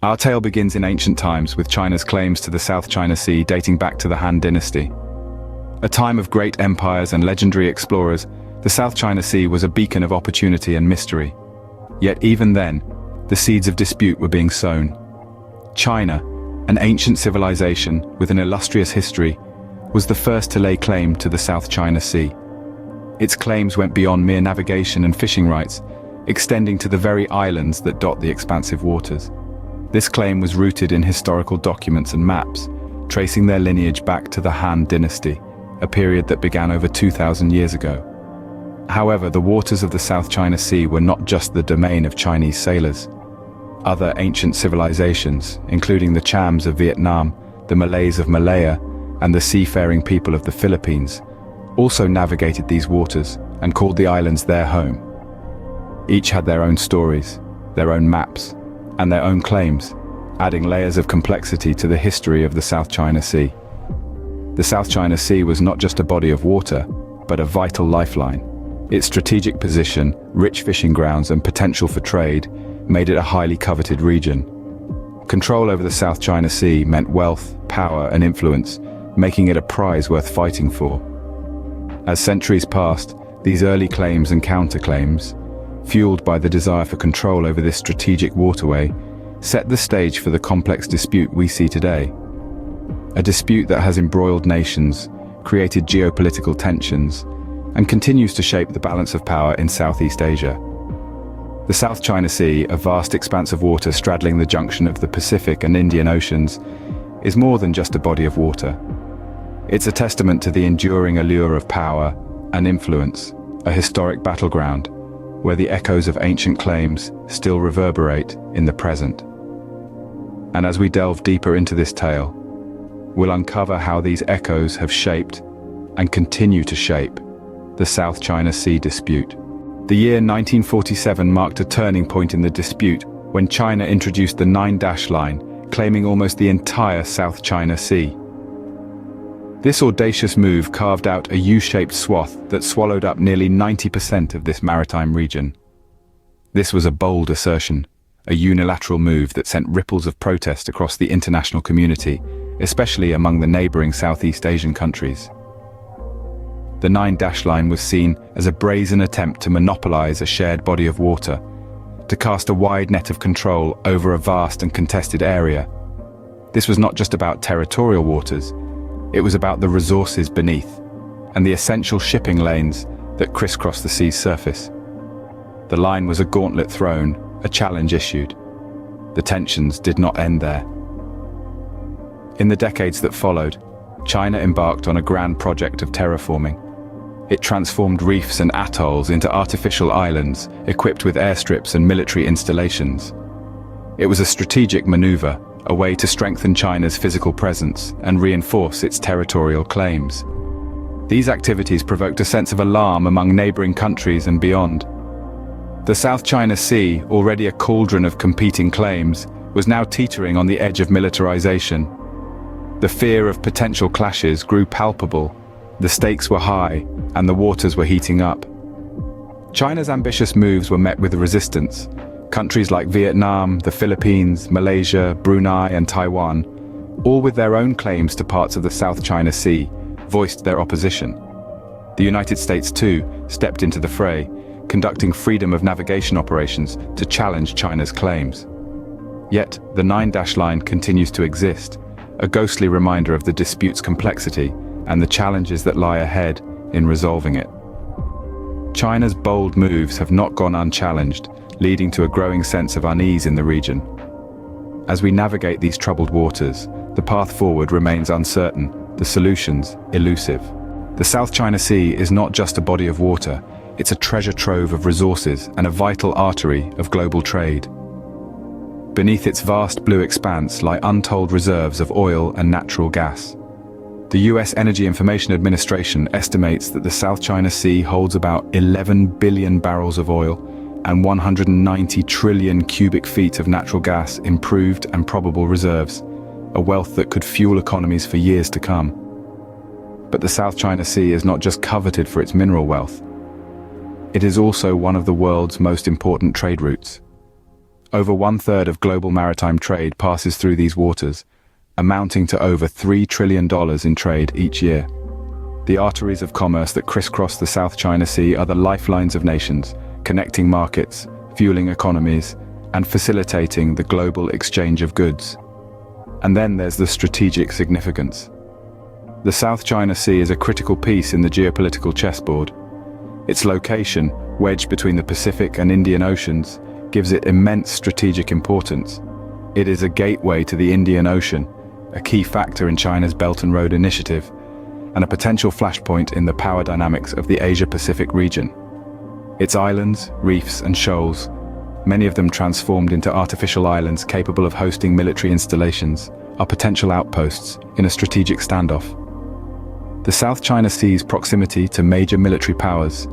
Our tale begins in ancient times with China's claims to the South China Sea dating back to the Han Dynasty. A time of great empires and legendary explorers, the South China Sea was a beacon of opportunity and mystery. Yet even then, the seeds of dispute were being sown. China, an ancient civilization with an illustrious history, was the first to lay claim to the South China Sea. Its claims went beyond mere navigation and fishing rights, extending to the very islands that dot the expansive waters. This claim was rooted in historical documents and maps, tracing their lineage back to the Han Dynasty, a period that began over 2,000 years ago. However, the waters of the South China Sea were not just the domain of Chinese sailors. Other ancient civilizations, including the Chams of Vietnam, the Malays of Malaya, and the seafaring people of the Philippines, also navigated these waters and called the islands their home. Each had their own stories, their own maps, and their own claims, adding layers of complexity to the history of the South China Sea. The South China Sea was not just a body of water, but a vital lifeline. Its strategic position, rich fishing grounds, and potential for trade made it a highly coveted region. Control over the South China Sea meant wealth, power, and influence, making it a prize worth fighting for. As centuries passed, these early claims and counterclaims, fueled by the desire for control over this strategic waterway, set the stage for the complex dispute we see today. A dispute that has embroiled nations, created geopolitical tensions, and continues to shape the balance of power in Southeast Asia. The South China Sea, a vast expanse of water straddling the junction of the Pacific and Indian Oceans, is more than just a body of water. It's a testament to the enduring allure of power and influence, a historic battleground where the echoes of ancient claims still reverberate in the present. And as we delve deeper into this tale, we'll uncover how these echoes have shaped and continue to shape the South China Sea dispute. The year 1947 marked a turning point in the dispute when China introduced the NineDash Line, claiming almost the entire South China Sea. This audacious move carved out a U-shaped swath that swallowed up nearly 90% of this maritime region. This was a bold assertion, a unilateral move that sent ripples of protest across the international community, especially among the neighboring Southeast Asian countries. The NineDash Line was seen as a brazen attempt to monopolize a shared body of water, to cast a wide net of control over a vast and contested area. This was not just about territorial waters, it was about the resources beneath, and the essential shipping lanes that crisscross the sea's surface. The line was a gauntlet thrown, a challenge issued. The tensions did not end there. In the decades that followed, China embarked on a grand project of terraforming. It transformed reefs and atolls into artificial islands, equipped with airstrips and military installations. It was a strategic maneuver, a way to strengthen China's physical presence and reinforce its territorial claims. These activities provoked a sense of alarm among neighboring countries and beyond. The South China Sea, already a cauldron of competing claims, was now teetering on the edge of militarization. The fear of potential clashes grew palpable. The stakes were high, and the waters were heating up. China's ambitious moves were met with resistance. Countries like Vietnam, the Philippines, Malaysia, Brunei, and Taiwan, all with their own claims to parts of the South China Sea, voiced their opposition. The United States, too, stepped into the fray, conducting freedom of navigation operations to challenge China's claims. Yet, the NineDash Line continues to exist, a ghostly reminder of the dispute's complexity and the challenges that lie ahead in resolving it. China's bold moves have not gone unchallenged, leading to a growing sense of unease in the region. As we navigate these troubled waters, the path forward remains uncertain, the solutions elusive. The South China Sea is not just a body of water, it's a treasure trove of resources and a vital artery of global trade. Beneath its vast blue expanse lie untold reserves of oil and natural gas. The US Energy Information Administration estimates that the South China Sea holds about 11 billion barrels of oil and 190 trillion cubic feet of natural gas in proved and probable reserves, a wealth that could fuel economies for years to come. But the South China Sea is not just coveted for its mineral wealth. It is also one of the world's most important trade routes. Over one-third of global maritime trade passes through these waters, amounting to over $3 trillion in trade each year. The arteries of commerce that crisscross the South China Sea are the lifelines of nations, connecting markets, fueling economies, and facilitating the global exchange of goods. And then there's the strategic significance. The South China Sea is a critical piece in the geopolitical chessboard. Its location, wedged between the Pacific and Indian Oceans, gives it immense strategic importance. It is a gateway to the Indian Ocean, a key factor in China's Belt and Road Initiative, and a potential flashpoint in the power dynamics of the Asia-Pacific region. Its islands, reefs, and shoals, many of them transformed into artificial islands capable of hosting military installations, are potential outposts in a strategic standoff. The South China Sea's proximity to major military powers,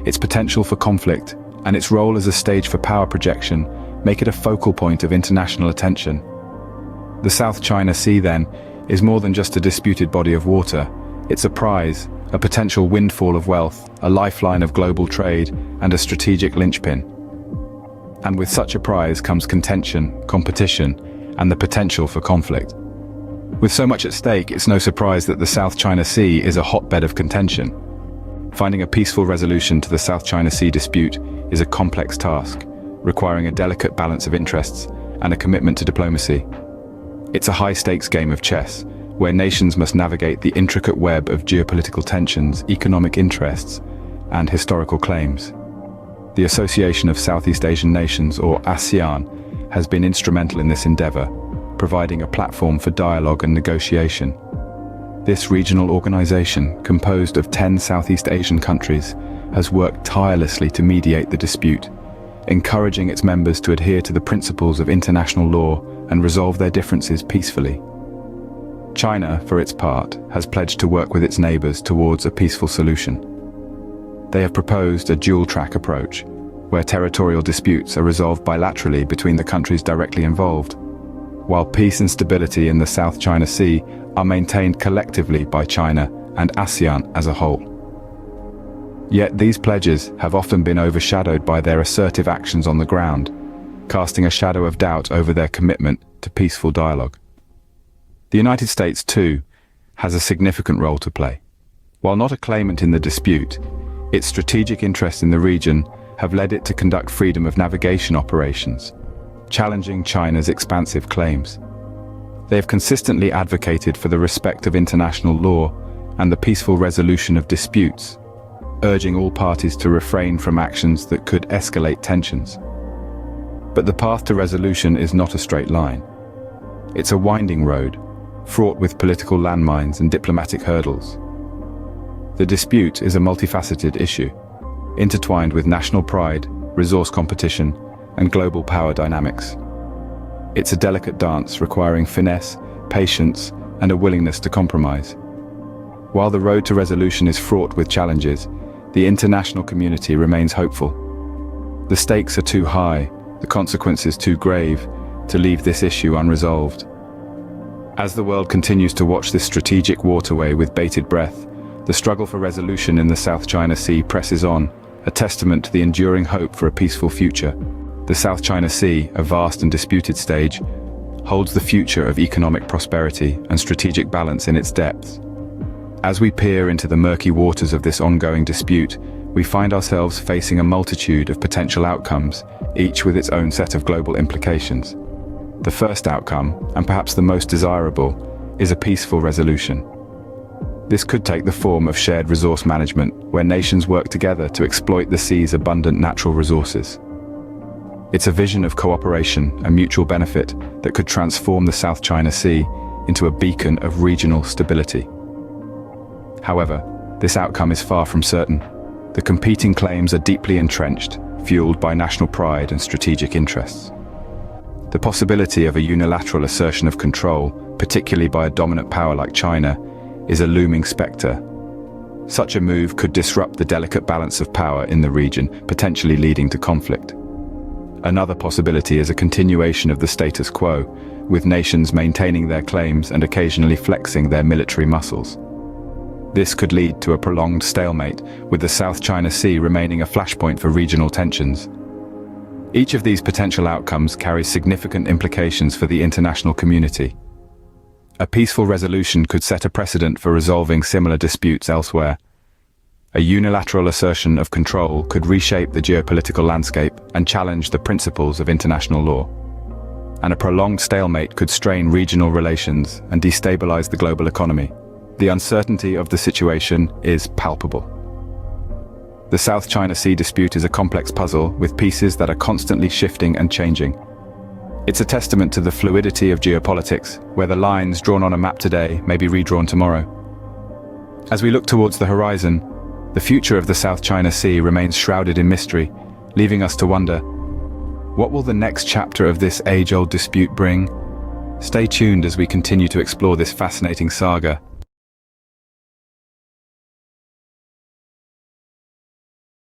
its potential for conflict, and its role as a stage for power projection make it a focal point of international attention. The South China Sea, then, is more than just a disputed body of water. It's a prize, a potential windfall of wealth, a lifeline of global trade, and a strategic linchpin. And with such a prize comes contention, competition, and the potential for conflict. With so much at stake, it's no surprise that the South China Sea is a hotbed of contention. Finding a peaceful resolution to the South China Sea dispute is a complex task, requiring a delicate balance of interests and a commitment to diplomacy. It's a high-stakes game of chess, where nations must navigate the intricate web of geopolitical tensions, economic interests, and historical claims. The Association of Southeast Asian Nations, or ASEAN, has been instrumental in this endeavor, providing a platform for dialogue and negotiation. This regional organization, composed of 10 Southeast Asian countries, has worked tirelessly to mediate the dispute, encouraging its members to adhere to the principles of international law and resolve their differences peacefully. China, for its part, has pledged to work with its neighbors towards a peaceful solution. They have proposed a dual-track approach, where territorial disputes are resolved bilaterally between the countries directly involved, while peace and stability in the South China Sea are maintained collectively by China and ASEAN as a whole. Yet these pledges have often been overshadowed by their assertive actions on the ground, casting a shadow of doubt over their commitment to peaceful dialogue. The United States, too, has a significant role to play. While not a claimant in the dispute, its strategic interests in the region have led it to conduct freedom of navigation operations, challenging China's expansive claims. They have consistently advocated for the respect of international law and the peaceful resolution of disputes, urging all parties to refrain from actions that could escalate tensions. But the path to resolution is not a straight line. It's a winding road, fraught with political landmines and diplomatic hurdles. The dispute is a multifaceted issue, intertwined with national pride, resource competition, and global power dynamics. It's a delicate dance requiring finesse, patience, and a willingness to compromise. While the road to resolution is fraught with challenges, the international community remains hopeful. The stakes are too high, the consequences too grave, to leave this issue unresolved. As the world continues to watch this strategic waterway with bated breath, the struggle for resolution in the South China Sea presses on, a testament to the enduring hope for a peaceful future. The South China Sea, a vast and disputed stage, holds the future of economic prosperity and strategic balance in its depths. As we peer into the murky waters of this ongoing dispute, we find ourselves facing a multitude of potential outcomes, each with its own set of global implications. The first outcome, and perhaps the most desirable, is a peaceful resolution. This could take the form of shared resource management, where nations work together to exploit the sea's abundant natural resources. It's a vision of cooperation and mutual benefit that could transform the South China Sea into a beacon of regional stability. However, this outcome is far from certain. The competing claims are deeply entrenched, fueled by national pride and strategic interests. The possibility of a unilateral assertion of control, particularly by a dominant power like China, is a looming spectre. Such a move could disrupt the delicate balance of power in the region, potentially leading to conflict. Another possibility is a continuation of the status quo, with nations maintaining their claims and occasionally flexing their military muscles. This could lead to a prolonged stalemate, with the South China Sea remaining a flashpoint for regional tensions. Each of these potential outcomes carries significant implications for the international community. A peaceful resolution could set a precedent for resolving similar disputes elsewhere. A unilateral assertion of control could reshape the geopolitical landscape and challenge the principles of international law. And a prolonged stalemate could strain regional relations and destabilize the global economy. The uncertainty of the situation is palpable. The South China Sea dispute is a complex puzzle with pieces that are constantly shifting and changing. It's a testament to the fluidity of geopolitics, where the lines drawn on a map today may be redrawn tomorrow. As we look towards the horizon, the future of the South China Sea remains shrouded in mystery, leaving us to wonder, what will the next chapter of this age-old dispute bring? Stay tuned as we continue to explore this fascinating saga.